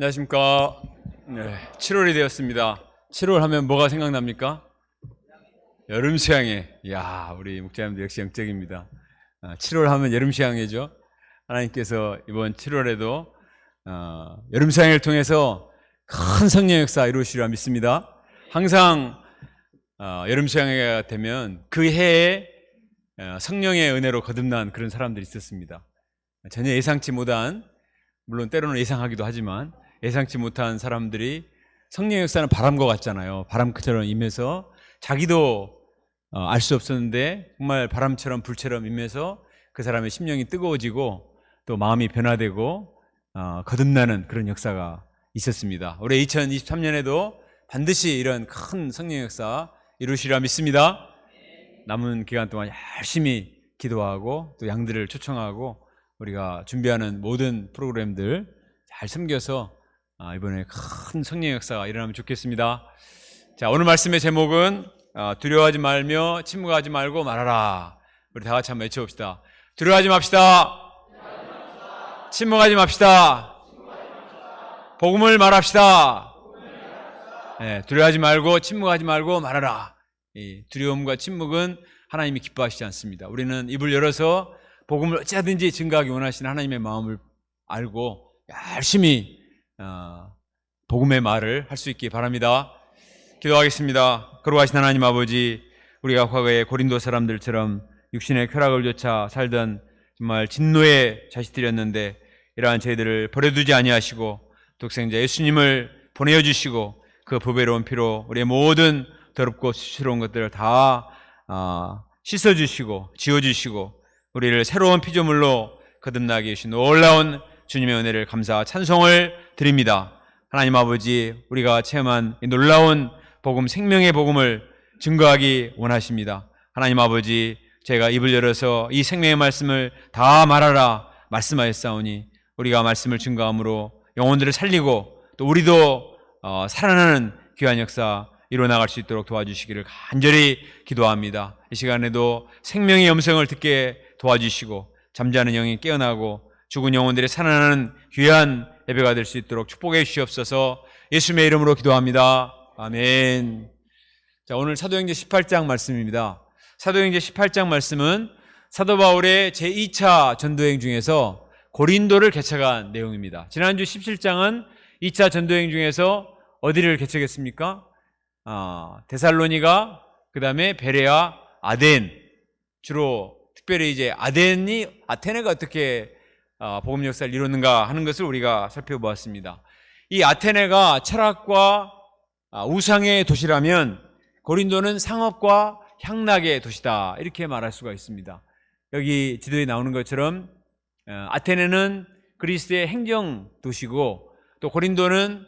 안녕하십니까. 네, 7월이 되었습니다. 7월 하면 뭐가 생각납니까? 여름 수양회. 이야, 우리 목사님도 역시 영적입니다. 7월 하면 여름 수양회죠. 하나님께서 이번 7월에도 여름 수양회를 통해서 큰 성령 역사 이루시리라 믿습니다. 항상 여름 수양회가 되면 그 해에 성령의 은혜로 거듭난 그런 사람들이 있었습니다. 전혀 예상치 못한, 물론 때로는 예상하기도 하지만 예상치 못한 사람들이, 성령 역사는 바람과 같잖아요. 바람처럼 임해서 자기도 알 수 없었는데 정말 바람처럼 불처럼 임해서 그 사람의 심령이 뜨거워지고 또 마음이 변화되고 거듭나는 그런 역사가 있었습니다. 올해 2023년에도 반드시 이런 큰 성령 역사 이루시리라 믿습니다. 남은 기간 동안 열심히 기도하고 또 양들을 초청하고 우리가 준비하는 모든 프로그램들 잘 섬겨서 이번에 큰 성령 역사가 일어나면 좋겠습니다. 자, 오늘 말씀의 제목은 두려워하지 말며 침묵하지 말고 말하라. 우리 다 같이 한번 외쳐봅시다. 두려워하지 맙시다. 침묵하지 맙시다. 복음을 말합시다. 네, 두려워하지 말고 침묵하지 말고 말하라. 이 두려움과 침묵은 하나님이 기뻐하시지 않습니다. 우리는 입을 열어서 복음을 어찌하든지 증거하기 원하시는 하나님의 마음을 알고 열심히 복음의 말을 할 수 있기 바랍니다. 기도하겠습니다. 거룩하신 하나님 아버지, 우리가 과거에 고린도 사람들처럼 육신의 쾌락을 좇아 살던 정말 진노의 자식들이었는데 이러한 저희들을 버려두지 아니하시고 독생자 예수님을 보내어주시고 그 보배로운 피로 우리의 모든 더럽고 수치스러운 것들을 다 씻어주시고 지워주시고 우리를 새로운 피조물로 거듭나게 해주신 놀라운 주님의 은혜를 감사 찬송을 드립니다. 하나님 아버지, 우리가 체험한 이 놀라운 복음, 생명의 복음을 증거하기 원하십니다. 하나님 아버지, 제가 입을 열어서 이 생명의 말씀을 다 말하라 말씀하였사오니 우리가 말씀을 증거함으로 영혼들을 살리고 또 우리도 살아나는 귀한 역사 이루어나갈 수 있도록 도와주시기를 간절히 기도합니다. 이 시간에도 생명의 음성을 듣게 도와주시고 잠자는 영이 깨어나고 죽은 영혼들이 살아나는 귀한 예배가 될 수 있도록 축복해 주시옵소서. 예수님의 이름으로 기도합니다. 아멘. 자, 오늘 사도행전 18장 말씀입니다. 사도행전 18장 말씀은 사도 바울의 제2차 전도행 중에서 고린도를 개척한 내용입니다. 지난주 17장은 2차 전도행 중에서 어디를 개척했습니까? 데살로니가, 그 다음에 베레아, 아덴, 주로 특별히 이제 아테네가 어떻게 복음 역사를 이루는가 하는 것을 우리가 살펴보았습니다. 이 아테네가 철학과 우상의 도시라면 고린도는 상업과 향락의 도시다, 이렇게 말할 수가 있습니다. 여기 지도에 나오는 것처럼 아테네는 그리스의 행정 도시고 또 고린도는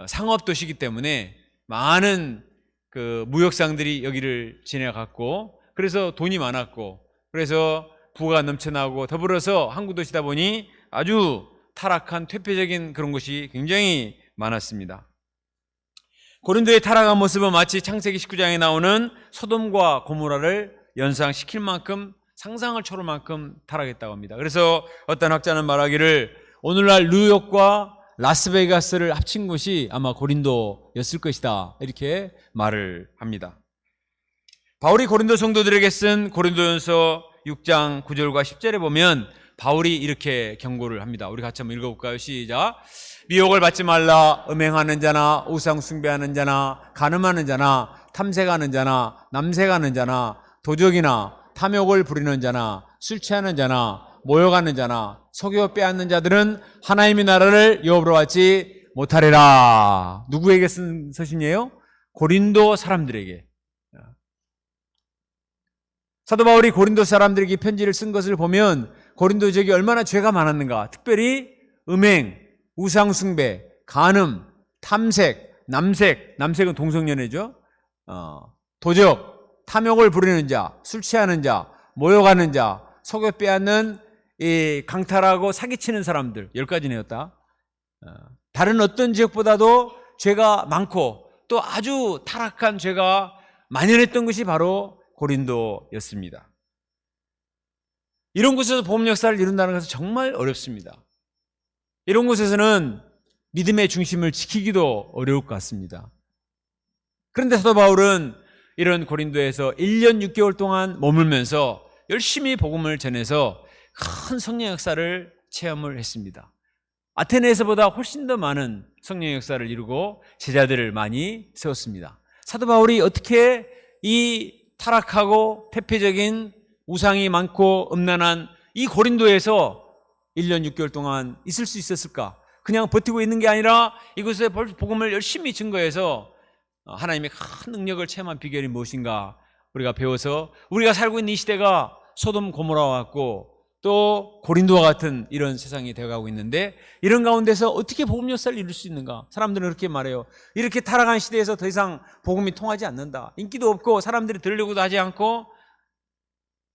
상업 도시이기 때문에 많은 그 무역상들이 여기를 지나갔고 그래서 돈이 많았고 그래서 부가 넘쳐나고 더불어서 항구 도시다 보니 아주 타락한 퇴폐적인 그런 것이 굉장히 많았습니다. 고린도의 타락한 모습은 마치 창세기 19장에 나오는 소돔과 고모라를 연상시킬 만큼, 상상을 초월 만큼 타락했다고 합니다. 그래서 어떤 학자는 말하기를 오늘날 뉴욕과 라스베가스를 합친 곳이 아마 고린도였을 것이다, 이렇게 말을 합니다. 바울이 고린도 성도들에게 쓴 고린도전서 6장 9절과 10절에 보면 바울이 이렇게 경고를 합니다. 우리 같이 한번 읽어볼까요? 시작. 미혹을 받지 말라. 음행하는 자나 우상 숭배하는 자나 간음하는 자나 탐색하는 자나 남색하는 자나 도적이나 탐욕을 부리는 자나 술 취하는 자나 모욕하는 자나 속여 빼앗는 자들은 하나님의 나라를 유업으로 받지 못하리라. 누구에게 쓴 서신이에요? 고린도 사람들에게. 사도 바울이 고린도 사람들에게 편지를 쓴 것을 보면 고린도 지역이 얼마나 죄가 많았는가. 특별히 음행, 우상숭배, 간음, 탐색, 남색은 동성연애죠. 도적, 탐욕을 부리는 자, 술 취하는 자, 모욕하는 자, 속여 빼앗는 이 강탈하고 사기치는 사람들, 10가지네였다. 다른 어떤 지역보다도 죄가 많고 또 아주 타락한 죄가 만연했던 것이 바로 고린도였습니다. 이런 곳에서 복음 역사를 이룬다는 것은 정말 어렵습니다. 이런 곳에서는 믿음의 중심을 지키기도 어려울 것 같습니다. 그런데 사도 바울은 이런 고린도에서 1년 6개월 동안 머물면서 열심히 복음을 전해서 큰 성령 역사를 체험을 했습니다. 아테네에서보다 훨씬 더 많은 성령 역사를 이루고 제자들을 많이 세웠습니다. 사도 바울이 어떻게 이 타락하고 폐폐적인 우상이 많고 음란한 이 고린도에서 1년 6개월 동안 있을 수 있었을까? 그냥 버티고 있는 게 아니라 이곳에 복음을 열심히 증거해서 하나님의 큰 능력을 체험한 비결이 무엇인가 우리가 배워서 우리가 살고 있는 이 시대가 소돔 고모라와 같고 또 고린도와 같은 이런 세상이 되어가고 있는데 이런 가운데서 어떻게 복음 역사를 이룰 수 있는가? 사람들은 그렇게 말해요. 이렇게 타락한 시대에서 더 이상 복음이 통하지 않는다. 인기도 없고 사람들이 들으려고도 하지 않고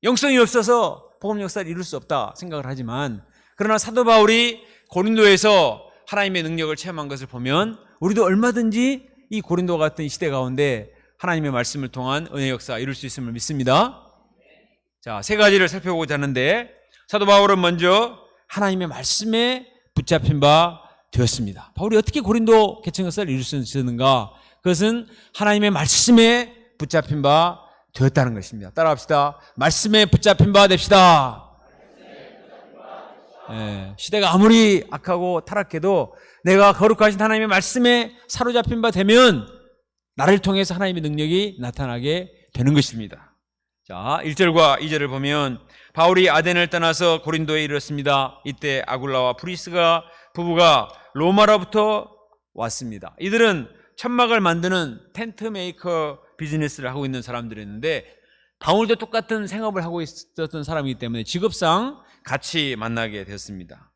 영성이 없어서 복음 역사를 이룰 수 없다 생각을 하지만 그러나 사도 바울이 고린도에서 하나님의 능력을 체험한 것을 보면 우리도 얼마든지 이 고린도 같은 시대 가운데 하나님의 말씀을 통한 은혜 역사 이룰 수 있음을 믿습니다. 자, 세 가지를 살펴보고자 하는데 사도 바울은 먼저 하나님의 말씀에 붙잡힌 바 되었습니다. 바울이 어떻게 고린도 개척 역사를 이룰 수 있었는가? 그것은 하나님의 말씀에 붙잡힌 바 되었다는 것입니다. 따라합시다. 말씀에 붙잡힌 바 됩시다. 시대가 아무리 악하고 타락해도 내가 거룩하신 하나님의 말씀에 사로잡힌 바 되면 나를 통해서 하나님의 능력이 나타나게 되는 것입니다. 자, 1절과 2절을 보면 바울이 아덴을 떠나서 고린도에 이르렀습니다. 이때 아굴라와 프리스가 부부가 로마로부터 왔습니다. 이들은 천막을 만드는 텐트 메이커 비즈니스를 하고 있는 사람들이었는데 바울도 똑같은 생업을 하고 있었던 사람이기 때문에 직업상 같이 만나게 됐습니다.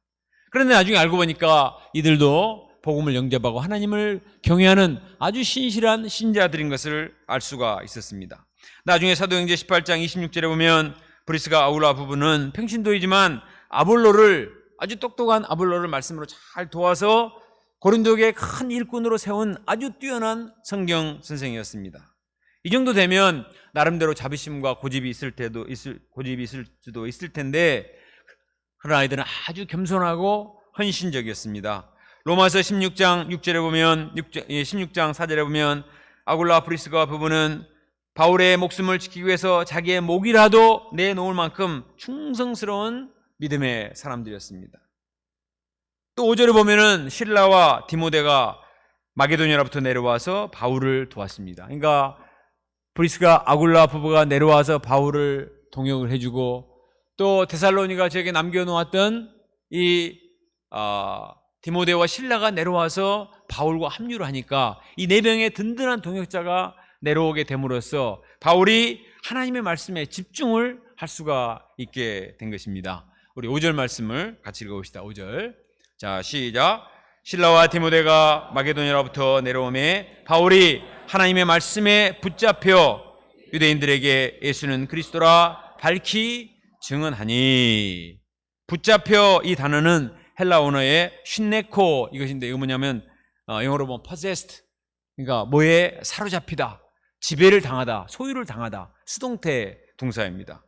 그런데 나중에 알고 보니까 이들도 복음을 영접하고 하나님을 경외하는 아주 신실한 신자들인 것을 알 수가 있었습니다. 나중에 사도행전 18장 26절에 보면 브리스가 아굴라 부부는 평신도이지만 아주 똑똑한 아볼로를 말씀으로 잘 도와서 고린도교의 큰 일꾼으로 세운 아주 뛰어난 성경 선생이었습니다. 이 정도 되면 나름대로 자비심과 고집이 있을 수도 있을 텐데 그러나 아이들은 아주 겸손하고 헌신적이었습니다. 로마서 16장 6절에 보면 16장 4절에 보면 아굴라 브리스가 부부는 바울의 목숨을 지키기 위해서 자기의 목이라도 내놓을 만큼 충성스러운 믿음의 사람들이었습니다. 또 5절에 보면은 실라와 디모데가 마게도냐로부터 내려와서 바울을 도왔습니다. 그러니까 브리스가 아굴라 부부가 내려와서 바울을 동역을 해주고 또 데살로니가 지역에 남겨놓았던 이 디모데와 실라가 내려와서 바울과 합류를 하니까 이 네 명의 든든한 동역자가 내려오게 됨으로써 바울이 하나님의 말씀에 집중을 할 수가 있게 된 것입니다. 우리 5절 말씀을 같이 읽어봅시다. 5절. 자, 시작. 실라와 디모데가 마게도냐로부터 내려오매 바울이 하나님의 말씀에 붙잡혀 유대인들에게 예수는 그리스도라 밝히 증언하니. 붙잡혀 이 단어는 헬라 언어의 쉰네코 이것인데 이거 뭐냐면 영어로 보면 possessed, 그러니까 뭐에 사로잡히다, 지배를 당하다, 소유를 당하다, 수동태 동사입니다.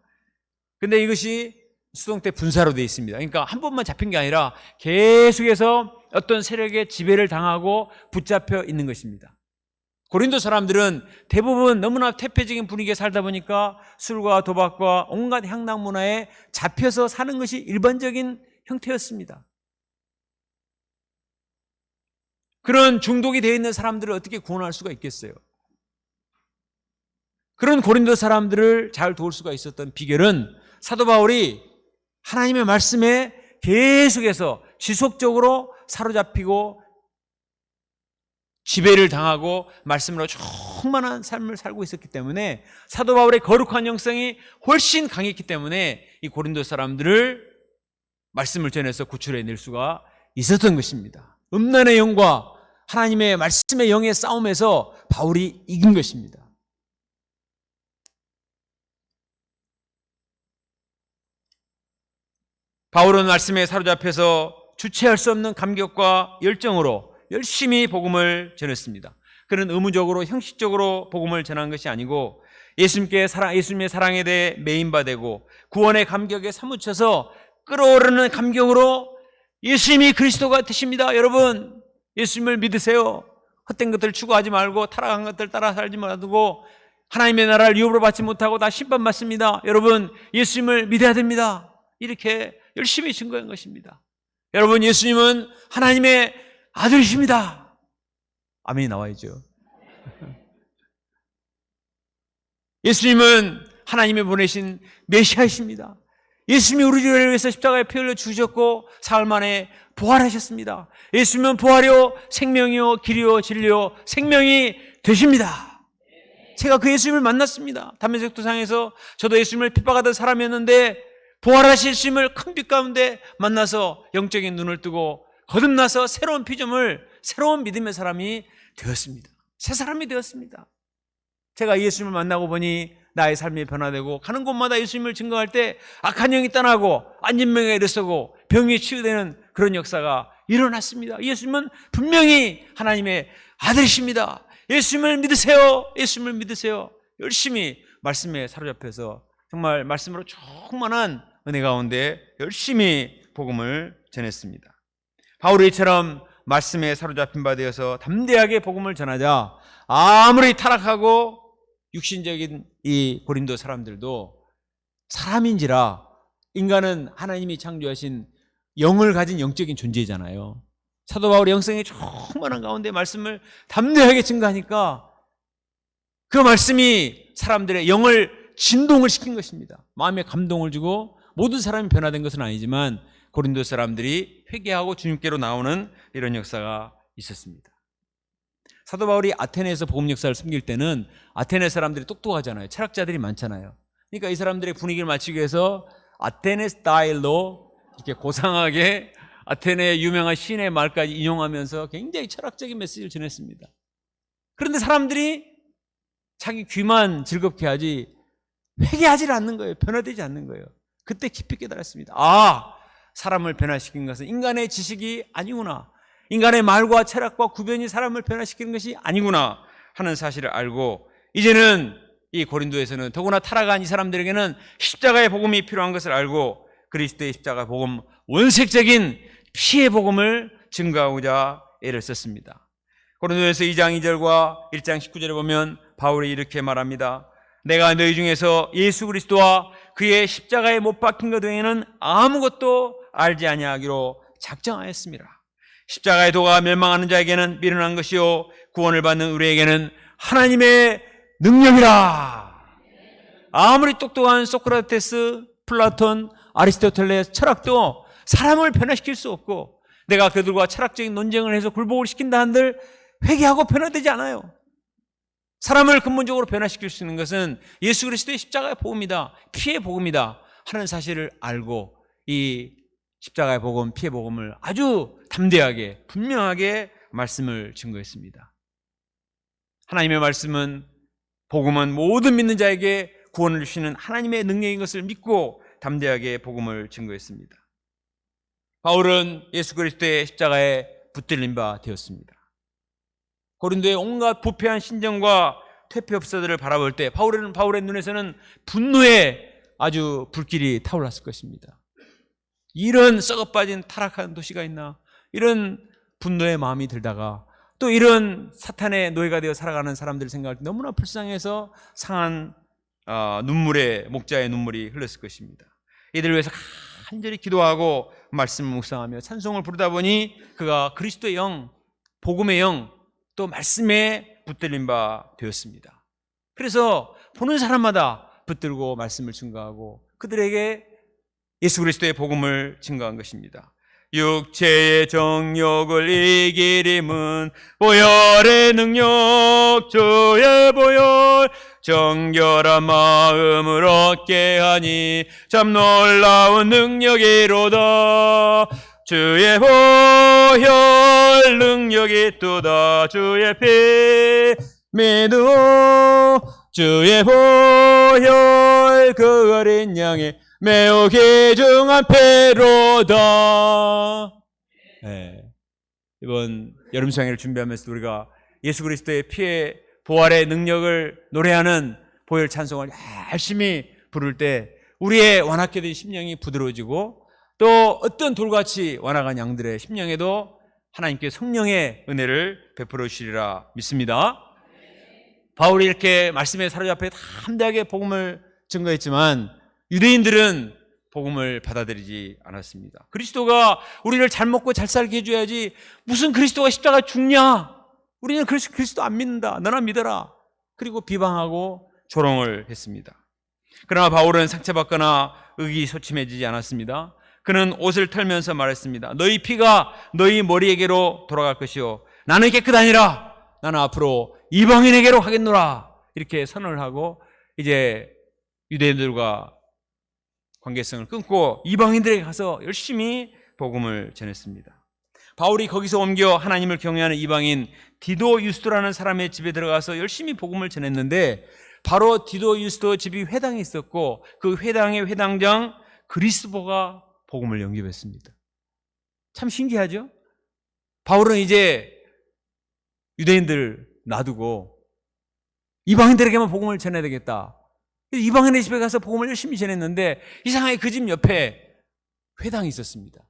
근데 이것이 수동태 분사로 되어 있습니다. 그러니까 한 번만 잡힌 게 아니라 계속해서 어떤 세력의 지배를 당하고 붙잡혀 있는 것입니다. 고린도 사람들은 대부분 너무나 태폐적인 분위기에 살다 보니까 술과 도박과 온갖 향락 문화에 잡혀서 사는 것이 일반적인 형태였습니다. 그런 중독이 되어 있는 사람들을 어떻게 구원할 수가 있겠어요? 그런 고린도 사람들을 잘 도울 수가 있었던 비결은 사도 바울이 하나님의 말씀에 계속해서 지속적으로 사로잡히고 지배를 당하고 말씀으로 충만한 삶을 살고 있었기 때문에 사도 바울의 거룩한 영성이 훨씬 강했기 때문에 이 고린도 사람들을 말씀을 전해서 구출해낼 수가 있었던 것입니다. 음란의 영과 하나님의 말씀의 영의 싸움에서 바울이 이긴 것입니다. 바울은 말씀에 사로잡혀서 주체할 수 없는 감격과 열정으로 열심히 복음을 전했습니다. 그는 의무적으로 형식적으로 복음을 전한 것이 아니고 예수님의 사랑에 대해 매인바되고 구원의 감격에 사무쳐서 끓어오르는 감격으로 예수님이 그리스도 같으십니다. 여러분, 예수님을 믿으세요. 헛된 것들 추구하지 말고 타락한 것들 따라 살지 말고 하나님의 나라를 유업으로 받지 못하고 다 심판받습니다. 여러분, 예수님을 믿어야 됩니다. 이렇게 열심히 증거한 것입니다. 여러분, 예수님은 하나님의 아들이십니다. 아멘이 나와야죠. 예수님은 하나님이 보내신 메시아이십니다. 예수님이 우리를 위해서 십자가에 피 흘려 죽으셨고 사흘 만에 부활하셨습니다. 예수님은 부활이요 생명이요 길이요 진리요 생명이 되십니다. 제가 그 예수님을 만났습니다. 담메색 도상에서 저도 예수님을 핍박하던 사람이었는데 부활하신 예수님을 큰 빛 가운데 만나서 영적인 눈을 뜨고 거듭나서 새로운 피조물, 새로운 믿음의 사람이 되었습니다. 새 사람이 되었습니다. 제가 예수님을 만나고 보니 나의 삶이 변화되고 가는 곳마다 예수님을 증거할 때 악한 영이 떠나고 안진병에 일어서고 병이 치유되는 그런 역사가 일어났습니다. 예수님은 분명히 하나님의 아들이십니다. 예수님을 믿으세요. 예수님을 믿으세요. 열심히 말씀에 사로잡혀서 정말 말씀으로 충만한 은혜 가운데 열심히 복음을 전했습니다. 바울이처럼 말씀에 사로잡힌 바 되어서 담대하게 복음을 전하자 아무리 타락하고 육신적인 이 고린도 사람들도 사람인지라 인간은 하나님이 창조하신 영을 가진 영적인 존재잖아요. 사도 바울의 영성이 충만한 가운데 말씀을 담대하게 증거하니까 그 말씀이 사람들의 영을 진동을 시킨 것입니다. 마음에 감동을 주고 모든 사람이 변화된 것은 아니지만 고린도 사람들이 회개하고 주님께로 나오는 이런 역사가 있었습니다. 사도 바울이 아테네에서 복음 역사를 섬길 때는 아테네 사람들이 똑똑하잖아요. 철학자들이 많잖아요. 그러니까 이 사람들의 분위기를 맞추기 위해서 아테네 스타일로 이렇게 고상하게 아테네의 유명한 시인의 말까지 인용하면서 굉장히 철학적인 메시지를 전했습니다. 그런데 사람들이 자기 귀만 즐겁게 하지 회개하지 않는 거예요. 변화되지 않는 거예요. 그때 깊이 깨달았습니다. 아, 사람을 변화시킨 것은 인간의 지식이 아니구나. 인간의 말과 철학과 구변이 사람을 변화시키는 것이 아니구나 하는 사실을 알고 이제는 이 고린도에서는 더구나 타락한 이 사람들에게는 십자가의 복음이 필요한 것을 알고 그리스도의 십자가 복음, 원색적인 피의 복음을 증거하고자 애를 썼습니다. 고린도에서 2장 2절과 1장 19절에 보면 바울이 이렇게 말합니다. 내가 너희 중에서 예수 그리스도와 그의 십자가에 못 박힌 것 외에는 아무것도 알지 아니하기로 작정하였습니다. 십자가의 도가 멸망하는 자에게는 미련한 것이요 구원을 받는 우리에게는 하나님의 능력이라. 아무리 똑똑한 소크라테스, 플라톤, 아리스토텔레스 철학도 사람을 변화시킬 수 없고 내가 그들과 철학적인 논쟁을 해서 굴복을 시킨다 한들 회개하고 변화되지 않아요. 사람을 근본적으로 변화시킬 수 있는 것은 예수 그리스도의 십자가의 복음이다, 피의 복음이다 하는 사실을 알고 이 십자가의 복음, 피의 복음을 아주 담대하게 분명하게 말씀을 증거했습니다. 하나님의 말씀은 복음은 모든 믿는 자에게 구원을 주시는 하나님의 능력인 것을 믿고 담대하게 복음을 증거했습니다. 바울은 예수 그리스도의 십자가에 붙들린 바 되었습니다. 고린도의 온갖 부패한 신정과 퇴폐업소들을 바라볼 때 바울의 눈에서는 분노의 아주 불길이 타올랐을 것입니다. 이런 썩어빠진 타락한 도시가 있나, 이런 분노의 마음이 들다가 또 이런 사탄의 노예가 되어 살아가는 사람들을 생각할 때 너무나 불쌍해서 상한 눈물에 목자의 눈물이 흘렀을 것입니다. 이들을 위해서 간절히 기도하고 말씀을 묵상하며 찬송을 부르다 보니 그가 그리스도의 영, 복음의 영, 또 말씀에 붙들린 바 되었습니다. 그래서 보는 사람마다 붙들고 말씀을 증거하고 그들에게 예수 그리스도의 복음을 증거한 것입니다. 육체의 정욕을 이기림은 보혈의 능력, 주의 보혈, 정결한 마음을 얻게 하니 참 놀라운 능력이로다. 주의 보혈 능력이 또다. 주의 피 믿어 주의 보혈 그 어린 양의 매우 귀중한 피로다. 네. 이번 여름수양회를 준비하면서 우리가 예수 그리스도의 피의 부활의 능력을 노래하는 보혈 찬송을 열심히 부를 때 우리의 완악해 된 심령이 부드러워지고 또 어떤 돌같이 완악한 양들의 심령에도 하나님께 성령의 은혜를 베풀어 주시리라 믿습니다. 바울이 이렇게 말씀에 사로잡혀 담대하게 복음을 증거했지만 유대인들은 복음을 받아들이지 않았습니다. 그리스도가 우리를 잘 먹고 잘 살게 해줘야지 무슨 그리스도가 십자가에 죽냐? 우리는 그리스도 안 믿는다. 너나 믿어라. 그리고 비방하고 조롱을 했습니다. 그러나 바울은 상처받거나 의기소침해지지 않았습니다. 그는 옷을 털면서 말했습니다. 너희 피가 너희 머리에게로 돌아갈 것이요 나는 깨끗하니라. 나는 앞으로 이방인에게로 가겠노라. 이렇게 선언을 하고 이제 유대인들과 관계성을 끊고 이방인들에게 가서 열심히 복음을 전했습니다. 바울이 거기서 옮겨 하나님을 경외하는 이방인 디도 유스도라는 사람의 집에 들어가서 열심히 복음을 전했는데 바로 디도 유스도 집이 회당이 있었고 그 회당의 회당장 그리스보가 복음을 영접했습니다. 참 신기하죠? 바울은 이제 유대인들 놔두고 이방인들에게만 복음을 전해야 되겠다. 이방인의 집에 가서 복음을 열심히 전했는데 이상하게 그 집 옆에 회당이 있었습니다.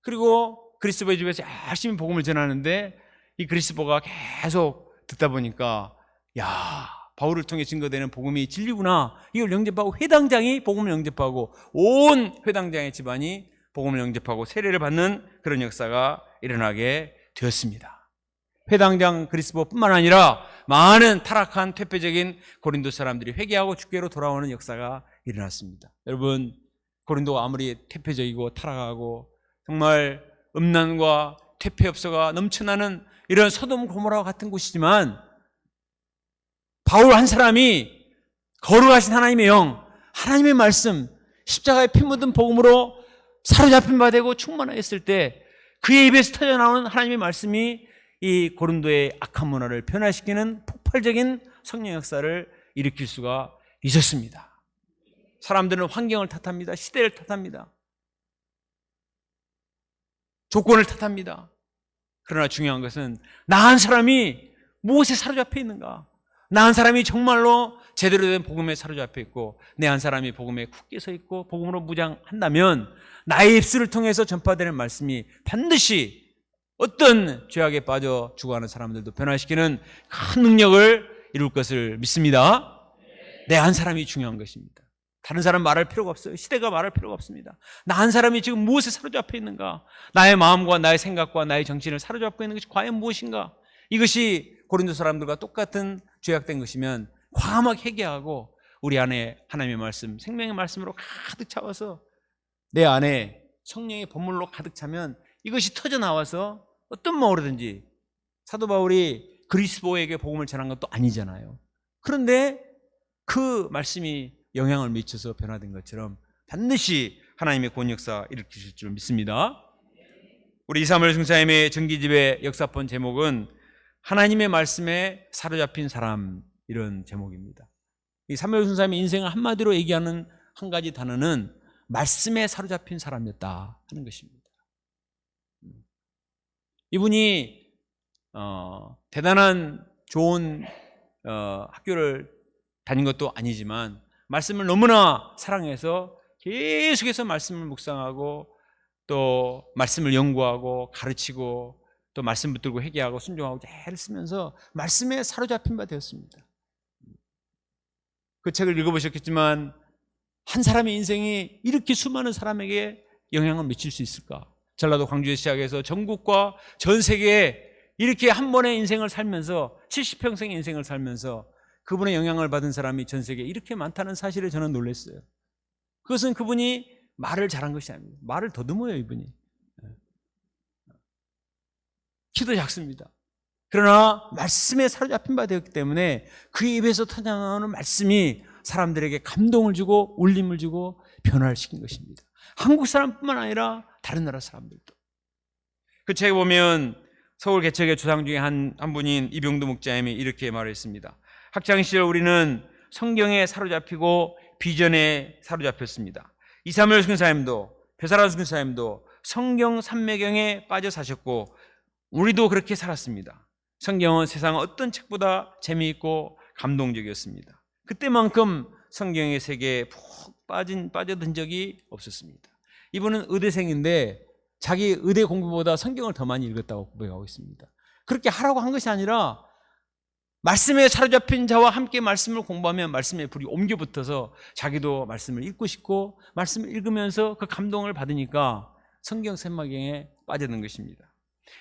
그리고 그리스보의 집에서 열심히 복음을 전하는데 이 그리스보가 계속 듣다 보니까 야, 바울을 통해 증거되는 복음이 진리구나. 이걸 영접하고 회당장이 복음을 영접하고 온 회당장의 집안이 복음을 영접하고 세례를 받는 그런 역사가 일어나게 되었습니다. 회당장 그리스보뿐만 아니라 많은 타락한 퇴폐적인 고린도 사람들이 회개하고 주께로 돌아오는 역사가 일어났습니다. 여러분, 고린도가 아무리 퇴폐적이고 타락하고 정말 음란과 퇴폐업소가 넘쳐나는 이런 소돔 고모라와 같은 곳이지만 바울 한 사람이 거룩하신 하나님의 영, 하나님의 말씀, 십자가에 피 묻은 복음으로 사로잡힌 바 되고 충만하였을 때 그의 입에서 터져나오는 하나님의 말씀이 이 고린도의 악한 문화를 변화시키는 폭발적인 성령 역사를 일으킬 수가 있었습니다. 사람들은 환경을 탓합니다. 시대를 탓합니다. 조건을 탓합니다. 그러나 중요한 것은 나 한 사람이 무엇에 사로잡혀 있는가? 나 한 사람이 정말로 제대로 된 복음에 사로잡혀 있고 내 한 사람이 복음에 굳게 서 있고 복음으로 무장한다면 나의 입술을 통해서 전파되는 말씀이 반드시 어떤 죄악에 빠져 죽어가는 사람들도 변화시키는 큰 능력을 이룰 것을 믿습니다. 내 한 사람이 중요한 것입니다. 다른 사람 말할 필요가 없어요. 시대가 말할 필요가 없습니다. 나 한 사람이 지금 무엇에 사로잡혀 있는가? 나의 마음과 나의 생각과 나의 정신을 사로잡고 있는 것이 과연 무엇인가? 이것이 고린도 사람들과 똑같은 죄악된 것이면 과감하게 회개하고 우리 안에 하나님의 말씀, 생명의 말씀으로 가득 차워서 내 안에 성령의 본물로 가득 차면 이것이 터져나와서 어떤 마을이든지 사도 바울이 그리스도에게 복음을 전한 것도 아니잖아요. 그런데 그 말씀이 영향을 미쳐서 변화된 것처럼 반드시 하나님의 구원 역사 일으키실 줄 믿습니다. 우리 이사무엘 중사님의 정기집의 역사본 제목은 하나님의 말씀에 사로잡힌 사람, 이런 제목입니다. 이 사무엘 중사님의 인생을 한마디로 얘기하는 한 가지 단어는 말씀에 사로잡힌 사람이었다 하는 것입니다. 이분이 대단한 좋은 학교를 다닌 것도 아니지만 말씀을 너무나 사랑해서 계속해서 말씀을 묵상하고 또 말씀을 연구하고 가르치고 또 말씀 붙들고 회개하고 순종하고 잘 쓰면서 말씀에 사로잡힌 바 되었습니다. 그 책을 읽어보셨겠지만 한 사람의 인생이 이렇게 수많은 사람에게 영향을 미칠 수 있을까? 전라도 광주에 시작해서 전국과 전 세계에 이렇게 한 번의 인생을 살면서 70평생의 인생을 살면서 그분의 영향을 받은 사람이 전 세계에 이렇게 많다는 사실에 저는 놀랐어요. 그것은 그분이 말을 잘한 것이 아닙니다. 말을 더듬어요, 이분이. 키도 작습니다. 그러나 말씀에 사로잡힌 바 되었기 때문에 그의 입에서 터져나오는 말씀이 사람들에게 감동을 주고 울림을 주고 변화를 시킨 것입니다. 한국 사람뿐만 아니라 다른 나라 사람들도. 그 책에 보면 서울 개척의 조상 중에 한 분인 이병두 목자님이 이렇게 말했습니다. 학창시절 우리는 성경에 사로잡히고 비전에 사로잡혔습니다. 이사무엘 선교사님도 배사라 선교사님도 성경 삼매경에 빠져 사셨고 우리도 그렇게 살았습니다. 성경은 세상 어떤 책보다 재미있고 감동적이었습니다. 그때만큼 성경의 세계에 푹 빠져든 적이 없었습니다. 이분은 의대생인데 자기 의대 공부보다 성경을 더 많이 읽었다고 고백하고 있습니다. 그렇게 하라고 한 것이 아니라 말씀에 사로잡힌 자와 함께 말씀을 공부하면 말씀의 불이 옮겨 붙어서 자기도 말씀을 읽고 싶고 말씀을 읽으면서 그 감동을 받으니까 성경 샘마경에 빠져든 것입니다.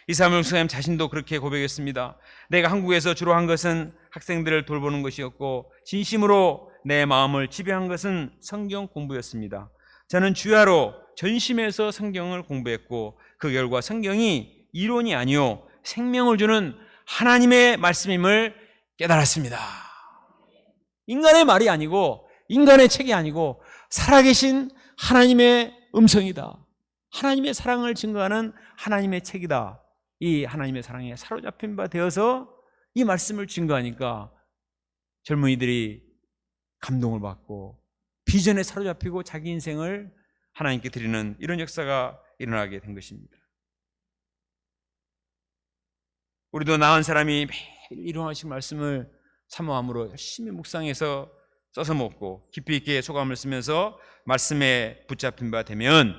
이사무 목사님 자신도 그렇게 고백했습니다. 내가 한국에서 주로 한 것은 학생들을 돌보는 것이었고 진심으로 내 마음을 지배한 것은 성경 공부였습니다. 저는 주야로 전심에서 성경을 공부했고 그 결과 성경이 이론이 아니요 생명을 주는 하나님의 말씀임을 깨달았습니다. 인간의 말이 아니고 인간의 책이 아니고 살아계신 하나님의 음성이다. 하나님의 사랑을 증거하는 하나님의 책이다. 이 하나님의 사랑에 사로잡힌 바 되어서 이 말씀을 증거하니까 젊은이들이 감동을 받고 비전에 사로잡히고 자기 인생을 하나님께 드리는 이런 역사가 일어나게 된 것입니다. 우리도 나은 사람이 매일 일용하신 말씀을 사모함으로 열심히 묵상해서 써서 먹고 깊이 있게 소감을 쓰면서 말씀에 붙잡힌 바 되면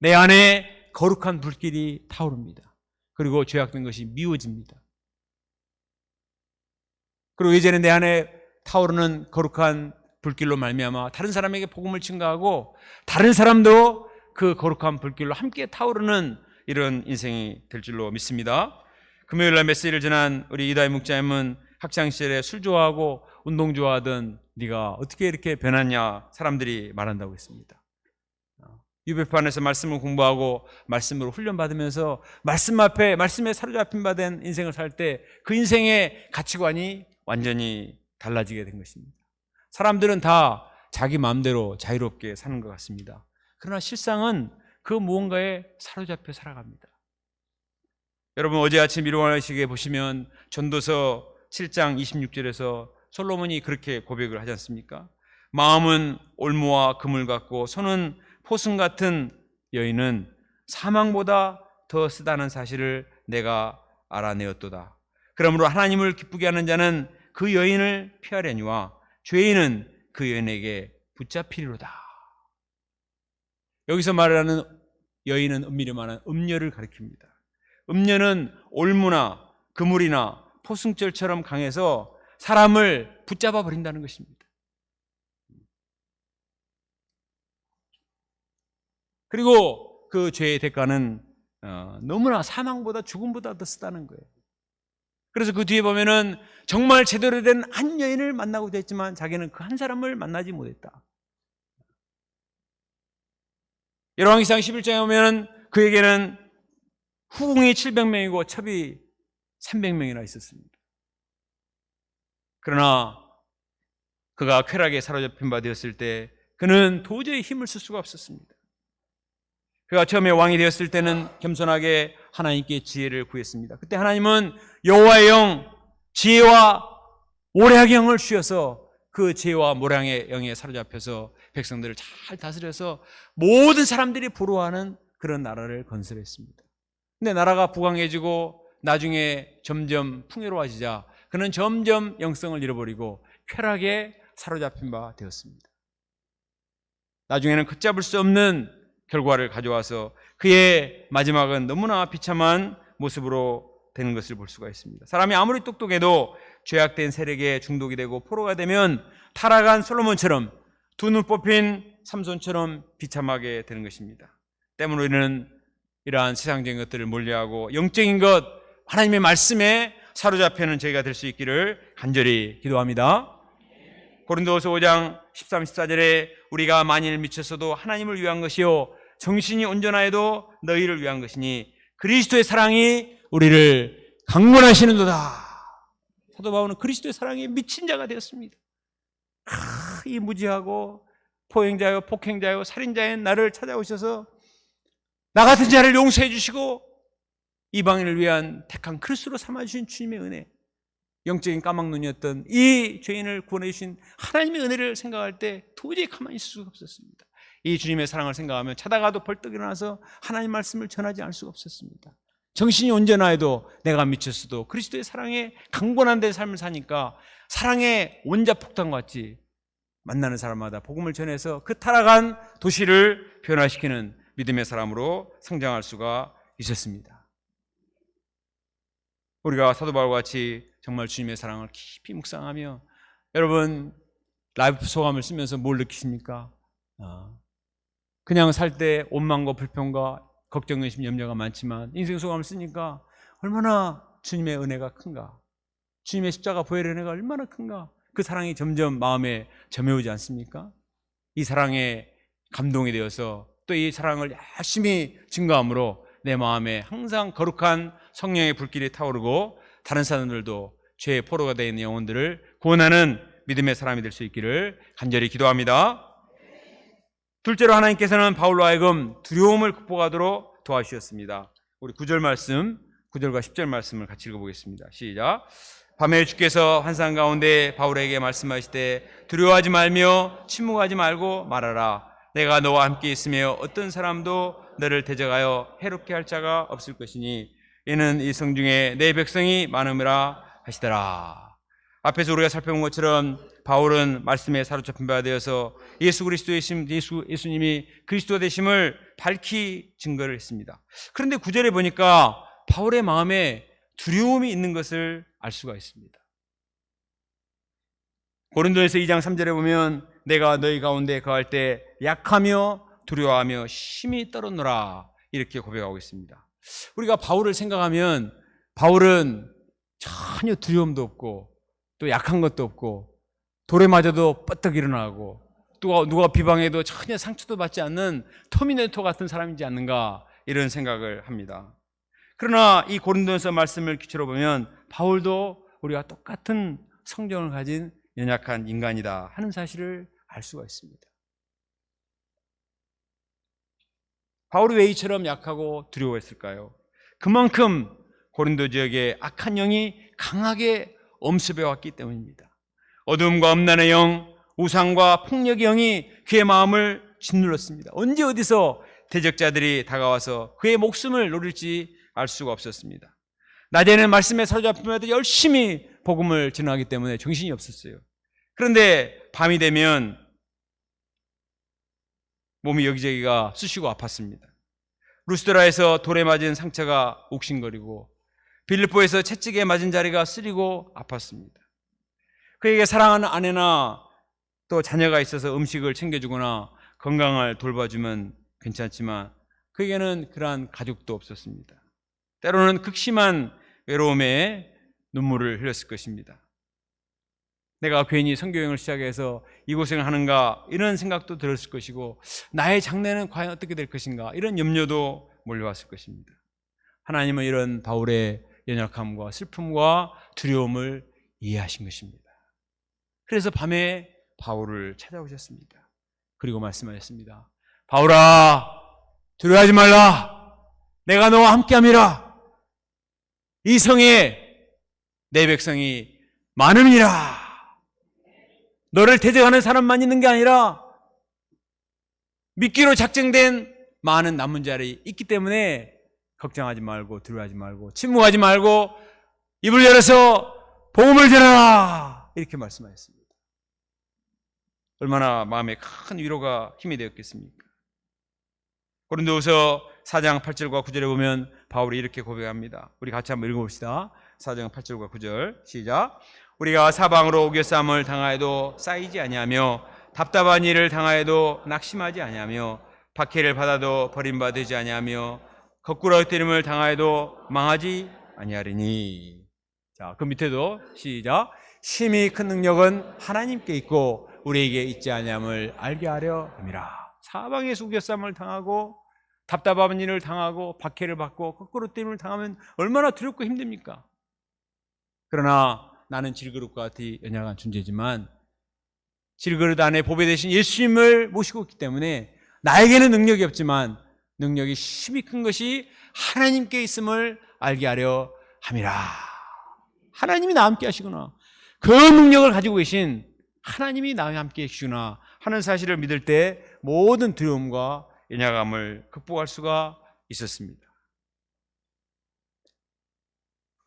내 안에 거룩한 불길이 타오릅니다. 그리고 죄악된 것이 미워집니다. 그리고 이제는 내 안에 타오르는 거룩한 불길로 말미암아 다른 사람에게 복음을 증거하고 다른 사람도 그 거룩한 불길로 함께 타오르는 이런 인생이 될 줄로 믿습니다. 금요일날 메시지를 전한 우리 이다희 목자님은 학창시절에 술 좋아하고 운동 좋아하던 네가 어떻게 이렇게 변했냐 사람들이 말한다고 했습니다. 유배판에서 말씀을 공부하고 말씀으로 훈련받으면서 말씀 앞에 말씀에 사로잡힌 바 된 인생을 살 때 그 인생의 가치관이 완전히 달라지게 된 것입니다. 사람들은 다 자기 마음대로 자유롭게 사는 것 같습니다. 그러나 실상은 그 무언가에 사로잡혀 살아갑니다. 여러분 어제 아침 일용하시게 보시면 전도서 7장 26절에서 솔로몬이 그렇게 고백을 하지 않습니까? 마음은 올무와 금을 같고 손은 포승 같은 여인은 사망보다 더 쓰다는 사실을 내가 알아내었도다. 그러므로 하나님을 기쁘게 하는 자는 그 여인을 피하려니와 죄인은 그 여인에게 붙잡히리로다. 여기서 말하는 여인은 엄밀히 말하는 음녀를 가리킵니다. 음녀는 올무나 그물이나 포승절처럼 강해서 사람을 붙잡아 버린다는 것입니다. 그리고 그 죄의 대가는 너무나 사망보다 죽음보다 더 쓰다는 거예요. 그래서 그 뒤에 보면은 정말 제대로 된 한 여인을 만나고자 했지만 자기는 그 한 사람을 만나지 못했다. 열왕기상 11장에 보면 그에게는 후궁이 700명이고 첩이 300명이나 있었습니다. 그러나 그가 쾌락에 사로잡힌 바 되었을 때 그는 도저히 힘을 쓸 수가 없었습니다. 그가 처음에 왕이 되었을 때는 겸손하게 하나님께 지혜를 구했습니다. 그때 하나님은 여호와의 영, 지혜와 모략의 영을 주셔서 그 지혜와 모략의 영에 사로잡혀서 백성들을 잘 다스려서 모든 사람들이 부러워하는 그런 나라를 건설했습니다. 근데 나라가 부강해지고 나중에 점점 풍요로워지자 그는 점점 영성을 잃어버리고 쾌락에 사로잡힌 바 되었습니다. 나중에는 걷잡을 수 없는 결과를 가져와서 그의 마지막은 너무나 비참한 모습으로 되는 것을 볼 수가 있습니다. 사람이 아무리 똑똑해도 죄악된 세력에 중독이 되고 포로가 되면 타락한 솔로몬처럼 두 눈 뽑힌 삼손처럼 비참하게 되는 것입니다. 때문에 우리는 이러한 세상적인 것들을 멀리하고 영적인 것 하나님의 말씀에 사로잡히는 저희가 될 수 있기를 간절히 기도합니다. 고린도후서 5장 13, 14절에 우리가 만일 미쳤어도 하나님을 위한 것이요 정신이 온전하여도 너희를 위한 것이니 그리스도의 사랑이 우리를 강권하시는도다. 사도 바울은 그리스도의 사랑에 미친 자가 되었습니다. 이 무지하고 포행자요 폭행자요 살인자인 나를 찾아오셔서 나 같은 자를 용서해 주시고 이방인을 위한 택한 그리스도로 삼아주신 주님의 은혜, 영적인 까막눈이었던 이 죄인을 구원해 주신 하나님의 은혜를 생각할 때 도저히 가만히 있을 수가 없었습니다. 이 주님의 사랑을 생각하면 자다가도 벌떡 일어나서 하나님 말씀을 전하지 않을 수가 없었습니다. 정신이 온전하여도 내가 미쳤어도 그리스도의 사랑에 강권한 데 삶을 사니까 사랑의 원자폭탄과 같이 만나는 사람마다 복음을 전해서 그 타락한 도시를 변화시키는 믿음의 사람으로 성장할 수가 있었습니다. 우리가 사도 바울과 같이 정말 주님의 사랑을 깊이 묵상하며, 여러분 라이프 소감을 쓰면서 뭘 느끼십니까? 그냥 살 때 원망과 불평과 걱정, 의심, 염려가 많지만 인생 소감을 쓰니까 얼마나 주님의 은혜가 큰가, 주님의 십자가 보혈의 은혜가 얼마나 큰가, 그 사랑이 점점 마음에 점해오지 않습니까? 이 사랑에 감동이 되어서 또 이 사랑을 열심히 증거함으로 내 마음에 항상 거룩한 성령의 불길이 타오르고 다른 사람들도 죄의 포로가 되어 있는 영혼들을 구원하는 믿음의 사람이 될 수 있기를 간절히 기도합니다. 둘째로 하나님께서는 바울로 하여금 두려움을 극복하도록 도와주셨습니다. 우리 9절 말씀, 9절과 10절 말씀을 같이 읽어보겠습니다. 시작. 밤에 주께서 환상 가운데 바울에게 말씀하시되 두려워하지 말며 침묵하지 말고 말하라. 내가 너와 함께 있으며 어떤 사람도 너를 대적하여 해롭게 할 자가 없을 것이니 이는 이 성 중에 내 백성이 많음이라 하시더라. 앞에서 우리가 살펴본 것처럼 바울은 말씀에 사로잡힌 바 되어서 예수님이 그리스도 되심을 밝히 증거를 했습니다. 그런데 9절에 보니까 바울의 마음에 두려움이 있는 것을 알 수가 있습니다. 고린도전서 2장 3절에 보면 내가 너희 가운데 거할 때 약하며 두려워하며 심히 떨었노라, 이렇게 고백하고 있습니다. 우리가 바울을 생각하면 바울은 전혀 두려움도 없고 또 약한 것도 없고 돌에 맞아도 뻗떡 일어나고 또 누가 비방해도 전혀 상처도 받지 않는 터미네이터 같은 사람이지 않는가, 이런 생각을 합니다. 그러나 이 고린도전서 말씀을 기초로 보면 바울도 우리가 똑같은 성정을 가진 연약한 인간이다 하는 사실을 알 수가 있습니다. 바울이 왜 이처럼 약하고 두려워했을까요? 그만큼 고린도 지역에 악한 영이 강하게 엄습해 왔기 때문입니다. 어둠과 음란의 영, 우상과 폭력의 영이 그의 마음을 짓눌렀습니다. 언제 어디서 대적자들이 다가와서 그의 목숨을 노릴지 알 수가 없었습니다. 낮에는 말씀에 사로잡히면서 열심히 복음을 전하기 때문에 정신이 없었어요. 그런데 밤이 되면 몸이 여기저기가 쑤시고 아팠습니다. 루스드라에서 돌에 맞은 상처가 옥신거리고 빌립보에서 채찍에 맞은 자리가 쓰리고 아팠습니다. 그에게 사랑하는 아내나 또 자녀가 있어서 음식을 챙겨주거나 건강을 돌봐주면 괜찮지만 그에게는 그러한 가족도 없었습니다. 때로는 극심한 외로움에 눈물을 흘렸을 것입니다. 내가 괜히 선교여행을 시작해서 이 고생을 하는가, 이런 생각도 들었을 것이고 나의 장래는 과연 어떻게 될 것인가, 이런 염려도 몰려왔을 것입니다. 하나님은 이런 바울의 연약함과 슬픔과 두려움을 이해하신 것입니다. 그래서 밤에 바울을 찾아오셨습니다. 그리고 말씀하셨습니다. 바울아, 두려워하지 말라. 내가 너와 함께함이라. 이 성에 내 백성이 많음이라. 너를 대적하는 사람만 있는 게 아니라 미끼로 작정된 많은 남은 자들이 있기 때문에 걱정하지 말고 두려워하지 말고 침묵하지 말고 입을 열어서 복음을 전하라, 이렇게 말씀하셨습니다. 얼마나 마음에 큰 위로가 힘이 되었겠습니까? 고린도후서 4장 8절과 9절에 보면 바울이 이렇게 고백합니다. 우리 같이 한번 읽어봅시다. 4장 8절과 9절 시작. 우리가 사방으로 오겨싸움을 당하여도 쌓이지 아니하며 답답한 일을 당하여도 낙심하지 아니하며 박해를 받아도 버림받지 아니하며 거꾸로 엎드림을 당하여도 망하지 아니하리니. 자, 그 밑에도 시작. 심히 큰 능력은 하나님께 있고 우리에게 있지 아니함을 알게 하려 함이라. 사방에서 우겨싸움을 당하고 답답한 일을 당하고 박해를 받고 거꾸로 엎드림을 당하면 얼마나 두렵고 힘듭니까? 그러나 나는 질그릇과 같이 연약한 존재지만 질그릇 안에 보배 되신 예수님을 모시고 있기 때문에 나에게는 능력이 없지만 능력이 힘이 큰 것이 하나님께 있음을 알게 하려 함이라. 하나님이 나와 함께 하시구나, 그 능력을 가지고 계신 하나님이 나와 함께 계시구나 하는 사실을 믿을 때 모든 두려움과 연약함을 극복할 수가 있었습니다.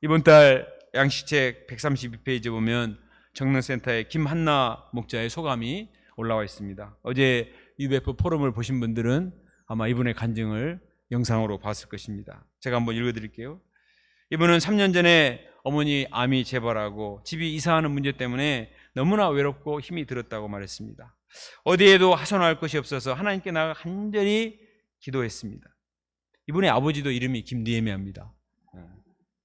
이번 달 양식책 132페이지 보면 정릉센터의 김한나 목자의 소감이 올라와 있습니다. 어제 UBF 포럼을 보신 분들은 아마 이분의 간증을 영상으로 봤을 것입니다. 제가 한번 읽어드릴게요. 이분은 3년 전에 어머니 암이 재발하고 집이 이사하는 문제 때문에 너무나 외롭고 힘이 들었다고 말했습니다. 어디에도 하소연할 것이 없어서 하나님께 나가 간절히 기도했습니다. 이분의 아버지도 이름이 김니에미아입니다.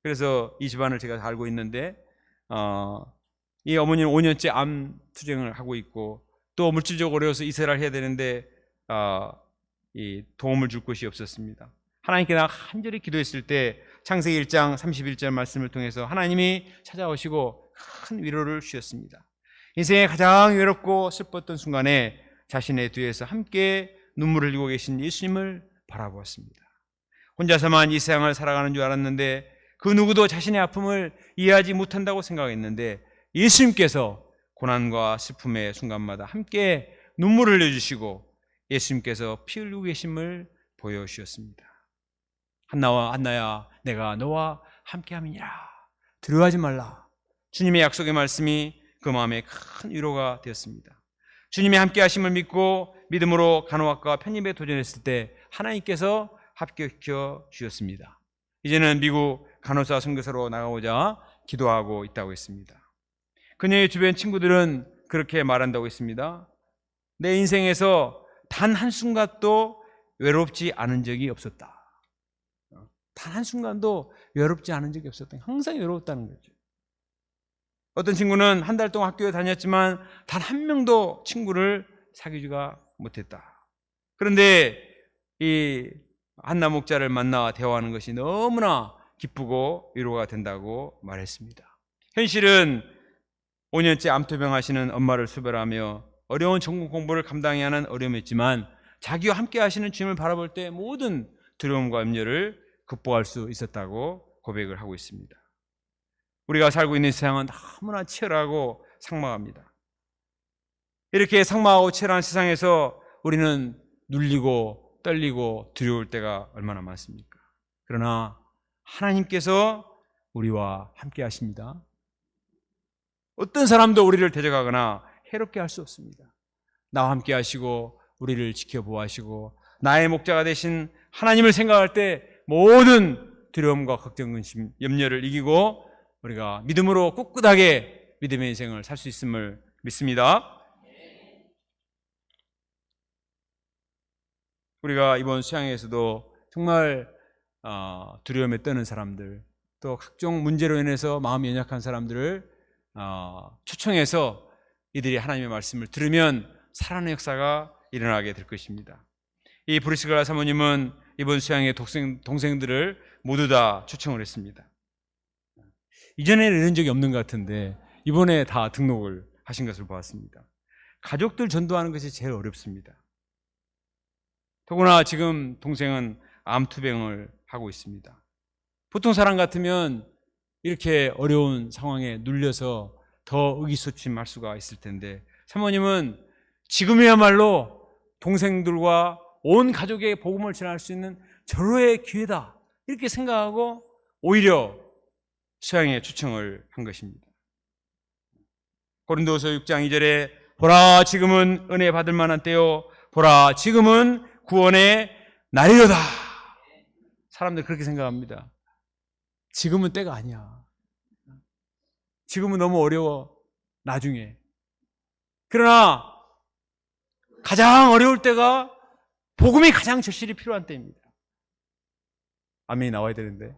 그래서 이 집안을 제가 알고 있는데 이 어머니는 5년째 암 투쟁을 하고 있고 또 물질적으로 어려워서 이사를 해야 되는데 이 도움을 줄 곳이 없었습니다. 하나님께 나가 간절히 기도했을 때 창세기 1장 31절 말씀을 통해서 하나님이 찾아오시고 큰 위로를 주셨습니다. 인생의 가장 외롭고 슬펐던 순간에 자신의 뒤에서 함께 눈물을 흘리고 계신 예수님을 바라보았습니다. 혼자서만 이 세상을 살아가는 줄 알았는데 그 누구도 자신의 아픔을 이해하지 못한다고 생각했는데 예수님께서 고난과 슬픔의 순간마다 함께 눈물을 흘려주시고 예수님께서 피 흘리고 계심을 보여주셨습니다. 한나야 내가 너와 함께함이니라. 두려워하지 말라. 주님의 약속의 말씀이 그 마음에 큰 위로가 되었습니다. 주님의 함께하심을 믿고 믿음으로 간호학과 편입에 도전했을 때 하나님께서 합격시켜 주셨습니다. 이제는 미국 간호사 선교사로 나가고자 기도하고 있다고 했습니다. 그녀의 주변 친구들은 그렇게 말한다고 했습니다. 내 인생에서 단 한순간도 외롭지 않은 적이 없었다. 단 한순간도 외롭지 않은 적이 없었다. 항상 외로웠다는 거죠. 어떤 친구는 한 달 동안 학교에 다녔지만 단 한 명도 친구를 사귀지가 못했다. 그런데 이 한나 목자를 만나 대화하는 것이 너무나 기쁘고 위로가 된다고 말했습니다. 현실은 5년째 암투병 하시는 엄마를 수별하며 어려운 전공 공부를 감당해야 하는 어려움이 있지만 자기와 함께 하시는 주님을 바라볼 때 모든 두려움과 염려를 극복할 수 있었다고 고백을 하고 있습니다. 우리가 살고 있는 세상은 너무나 치열하고 삭막합니다. 이렇게 삭막하고 치열한 세상에서 우리는 눌리고 떨리고 두려울 때가 얼마나 많습니까? 그러나 하나님께서 우리와 함께 하십니다. 어떤 사람도 우리를 대적하거나 해롭게 할 수 없습니다. 나와 함께 하시고 우리를 지켜보아하시고 나의 목자가 되신 하나님을 생각할 때 모든 두려움과 걱정, 근심, 염려를 이기고 우리가 믿음으로 꿋꿋하게 믿음의 인생을 살 수 있음을 믿습니다. 우리가 이번 수양회에서도 정말 두려움에 떠는 사람들, 또 각종 문제로 인해서 마음이 연약한 사람들을 초청해서 이들이 하나님의 말씀을 들으면 살아나는 역사가 일어나게 될 것입니다. 이 브리스가 사모님은 이번 수양회 동생들을 모두 다 초청을 했습니다. 이전에는 이런 적이 없는 것 같은데 이번에 다 등록을 하신 것을 보았습니다. 가족들 전도하는 것이 제일 어렵습니다. 더구나 지금 동생은 암투병을 하고 있습니다. 보통 사람 같으면 이렇게 어려운 상황에 눌려서 더 의기소침할 수가 있을 텐데 사모님은 지금이야말로 동생들과 온 가족의 복음을 전할 수 있는 절호의 기회다 이렇게 생각하고 오히려 수양에 초청을 한 것입니다. 고린도서 6장 2절에 보라 지금은 은혜 받을 만한 때요 보라 지금은 구원의 날이로다. 사람들 그렇게 생각합니다. 지금은 때가 아니야. 지금은 너무 어려워. 나중에. 그러나 가장 어려울 때가 복음이 가장 절실히 필요한 때입니다. 아멘이 나와야 되는데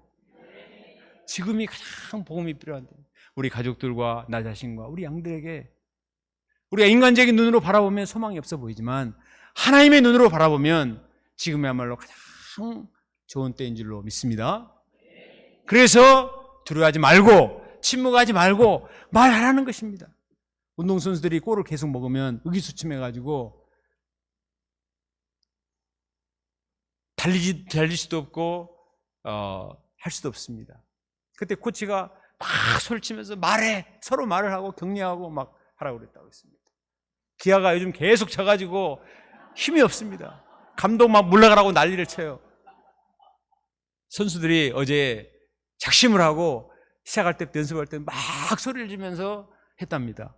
지금이 가장 복음이 필요한 때. 우리 가족들과 나 자신과 우리 양들에게 우리가 인간적인 눈으로 바라보면 소망이 없어 보이지만 하나님의 눈으로 바라보면 지금이야말로 가장 좋은 때인 줄로 믿습니다. 그래서 두려워하지 말고 침묵하지 말고 말하라는 것입니다. 운동선수들이 골을 계속 먹으면 의기소침해가지고 달릴 수도 없고 할 수도 없습니다. 그때 코치가 막 소리치면서 서로 말을 하고 격려하고 막 하라고 그랬다고 했습니다. 기아가 요즘 계속 져가지고 힘이 없습니다. 감독 막 물러가라고 난리를 쳐요. 선수들이 어제 작심을 하고 시작할 때부터 연습할 때 막 소리를 지면서 했답니다.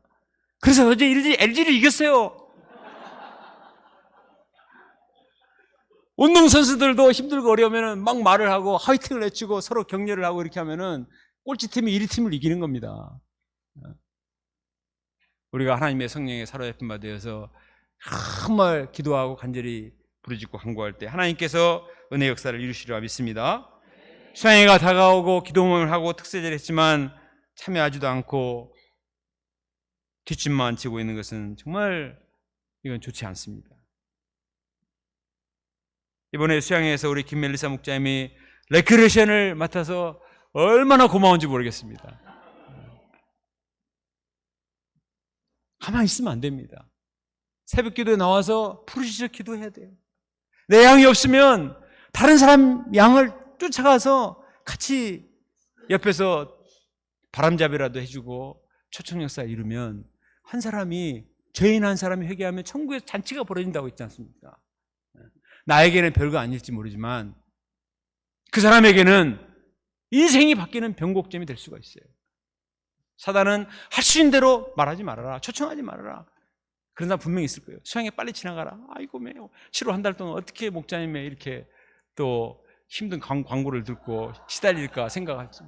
그래서 어제 LG를 이겼어요. 운동선수들도 힘들고 어려우면 막 말을 하고 화이팅을 외치고 서로 격려를 하고 이렇게 하면은 꼴찌팀이 1위 팀을 이기는 겁니다. 우리가 하나님의 성령에 사로잡힌 바 되어서 정말 기도하고 간절히 부르짖고 간구할 때 하나님께서 은혜 역사를 이루시리라 믿습니다. 수양회가 다가오고 기도문을 하고 특세제를 했지만 참여하지도 않고 뒷짐만 지고 있는 것은 정말 이건 좋지 않습니다. 이번에 수양회에서 우리 김멜리사 목자님이 레크레이션을 맡아서 얼마나 고마운지 모르겠습니다. 가만히 있으면 안 됩니다. 새벽 기도에 나와서 부르짖어 기도해야 돼요. 내 양이 없으면 다른 사람 양을 쫓아가서 같이 옆에서 바람잡이라도 해주고 초청 역사를 이루면 한 사람이, 죄인 한 사람이 회개하면 천국에서 잔치가 벌어진다고 했지 않습니까? 나에게는 별거 아닐지 모르지만 그 사람에게는 인생이 바뀌는 변곡점이 될 수가 있어요. 사단은 할 수 있는 대로 말하지 말아라, 초청하지 말아라. 그런 사람 분명히 있을 거예요. 수양에 빨리 지나가라. 아이고 매요. 치료 한 달 동안 어떻게 목자님의 이렇게 또 힘든 광고를 듣고 시달릴까 생각하지.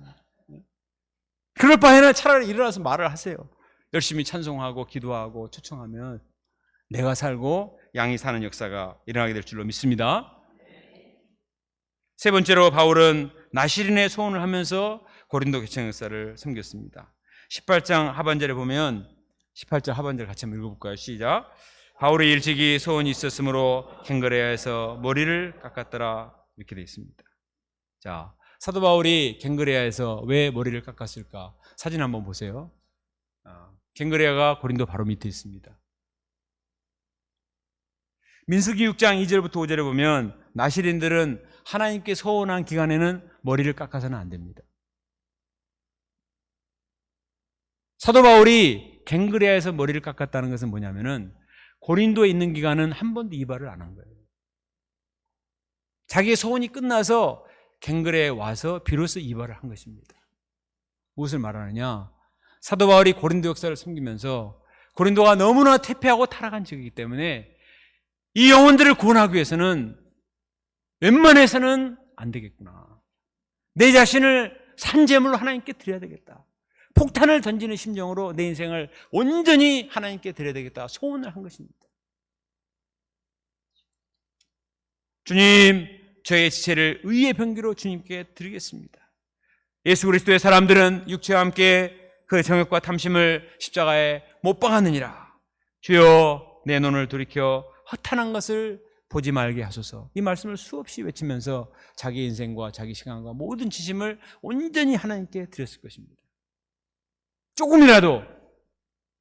그럴 바에는 차라리 일어나서 말을 하세요. 열심히 찬송하고 기도하고 초청하면 내가 살고 양이 사는 역사가 일어나게 될 줄로 믿습니다. 세 번째로 바울은 나시린의 소원을 하면서 고린도 개척 역사를 섬겼습니다. 18장 하반절에 보면 18절 하반절 같이 한번 읽어볼까요? 시작. 바울의 일찍이 소원이 있었으므로 갱그레아에서 머리를 깎았더라 이렇게 되어 있습니다. 자, 사도 바울이 갱그레아에서 왜 머리를 깎았을까? 사진 한번 보세요. 갱그레아가 고린도 바로 밑에 있습니다. 민수기 6장 2절부터 5절에 보면 나시린들은 하나님께 소원한 기간에는 머리를 깎아서는 안 됩니다. 사도 바울이 갱그레아에서 머리를 깎았다는 것은 뭐냐면은 고린도에 있는 기간은 한 번도 이발을 안 한 거예요. 자기의 소원이 끝나서 갱그레아에 와서 비로소 이발을 한 것입니다. 무엇을 말하느냐? 사도 바울이 고린도 역사를 섬기면서 고린도가 너무나 퇴폐하고 타락한 지역이기 때문에 이 영혼들을 구원하기 위해서는 웬만해서는 안 되겠구나. 내 자신을 산제물로 하나님께 드려야 되겠다. 폭탄을 던지는 심정으로 내 인생을 온전히 하나님께 드려야 되겠다. 소원을 한 것입니다. 주님, 저의 지체를 의의 병기로 주님께 드리겠습니다. 예수 그리스도의 사람들은 육체와 함께 그 정욕과 탐심을 십자가에 못 박았느니라. 주여, 내 눈을 돌이켜 허탄한 것을 보지 말게 하소서. 이 말씀을 수없이 외치면서 자기 인생과 자기 시간과 모든 지심을 온전히 하나님께 드렸을 것입니다. 조금이라도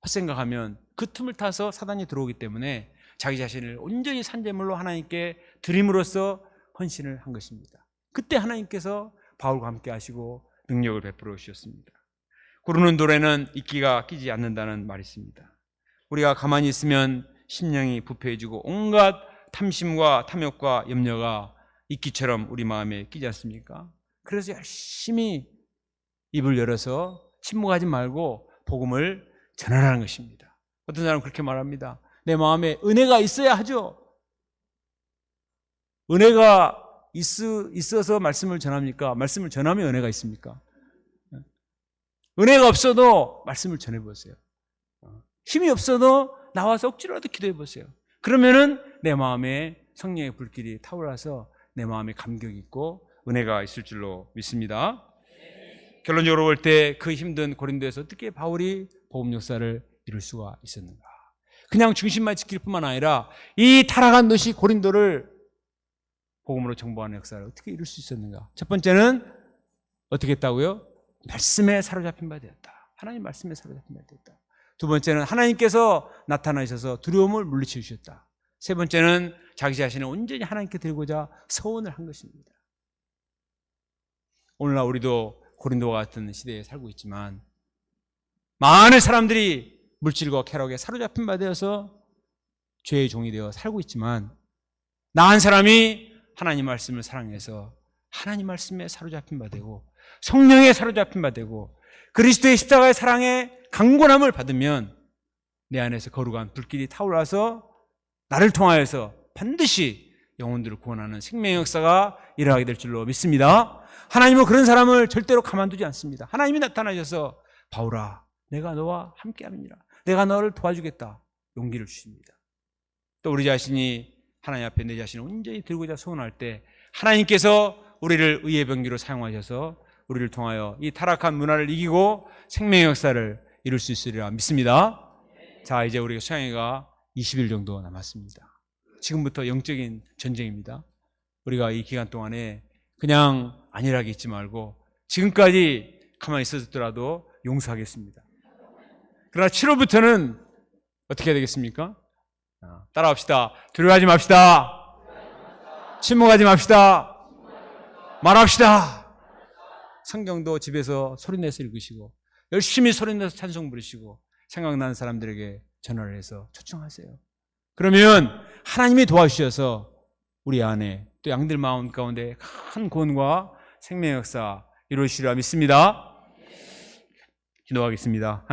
헛생각하면 그 틈을 타서 사단이 들어오기 때문에 자기 자신을 온전히 산제물로 하나님께 드림으로써 헌신을 한 것입니다. 그때 하나님께서 바울과 함께 하시고 능력을 베풀어 주셨습니다. 구르는 돌에는 이끼가 끼지 않는다는 말이 있습니다. 우리가 가만히 있으면 심령이 부패해지고 온갖 탐심과 탐욕과 염려가 이끼처럼 우리 마음에 끼지 않습니까? 그래서 열심히 입을 열어서 침묵하지 말고 복음을 전하라는 것입니다. 어떤 사람은 그렇게 말합니다. 내 마음에 은혜가 있어야 하죠. 은혜가 있어서 말씀을 전합니까? 말씀을 전하면 은혜가 있습니까? 은혜가 없어도 말씀을 전해보세요. 힘이 없어도 나와서 억지로라도 기도해보세요. 그러면은 내 마음에 성령의 불길이 타올라서 내 마음에 감격이 있고 은혜가 있을 줄로 믿습니다. 결론적으로 볼 때 그 힘든 고린도에서 어떻게 바울이 복음 역사를 이룰 수가 있었는가? 그냥 중심만 지킬 뿐만 아니라 이 타락한 도시 고린도를 복음으로 정복하는 역사를 어떻게 이룰 수 있었는가? 첫 번째는 어떻게 했다고요? 말씀에 사로잡힌 바 되었다. 하나님 말씀에 사로잡힌 바 되었다. 두 번째는 하나님께서 나타나셔서 두려움을 물리쳐 주셨다. 세 번째는 자기 자신을 온전히 하나님께 드리고자 서원을 한 것입니다. 오늘날 우리도 고린도와 같은 시대에 살고 있지만 많은 사람들이 물질과 쾌락에 사로잡힌 바 되어서 죄의 종이 되어 살고 있지만 나 한 사람이 하나님 말씀을 사랑해서 하나님 말씀에 사로잡힌 바 되고 성령에 사로잡힌 바 되고 그리스도의 십자가의 사랑에 강권함을 받으면 내 안에서 거룩한 불길이 타올라서 나를 통하여서 반드시 영혼들을 구원하는 생명의 역사가 일어나게 될 줄로 믿습니다. 하나님은 그런 사람을 절대로 가만두지 않습니다. 하나님이 나타나셔서 바울아, 내가 너와 함께함이니라. 내가 너를 도와주겠다. 용기를 주십니다. 또 우리 자신이 하나님 앞에 내 자신을 온전히 들고자 소원할 때 하나님께서 우리를 의의 병기로 사용하셔서 우리를 통하여 이 타락한 문화를 이기고 생명의 역사를 이룰 수 있으리라 믿습니다. 자, 이제 우리가 수양회가 20일 정도 남았습니다. 지금부터 영적인 전쟁입니다. 우리가 이 기간 동안에 그냥 안일하게 있지 말고 지금까지 가만히 있었더라도 용서하겠습니다. 그러나 7월부터는 어떻게 해야 되겠습니까? 따라합시다. 두려워하지 맙시다. 침묵하지 맙시다. 말합시다. 성경도 집에서 소리내서 읽으시고 열심히 소리내서 찬송 부르시고 생각나는 사람들에게 전화를 해서 초청하세요. 그러면 하나님이 도와주셔서 우리 안에 또 양들 마음 가운데 큰 구원과 생명의 역사 이루시리라 믿습니다. 기도하겠습니다.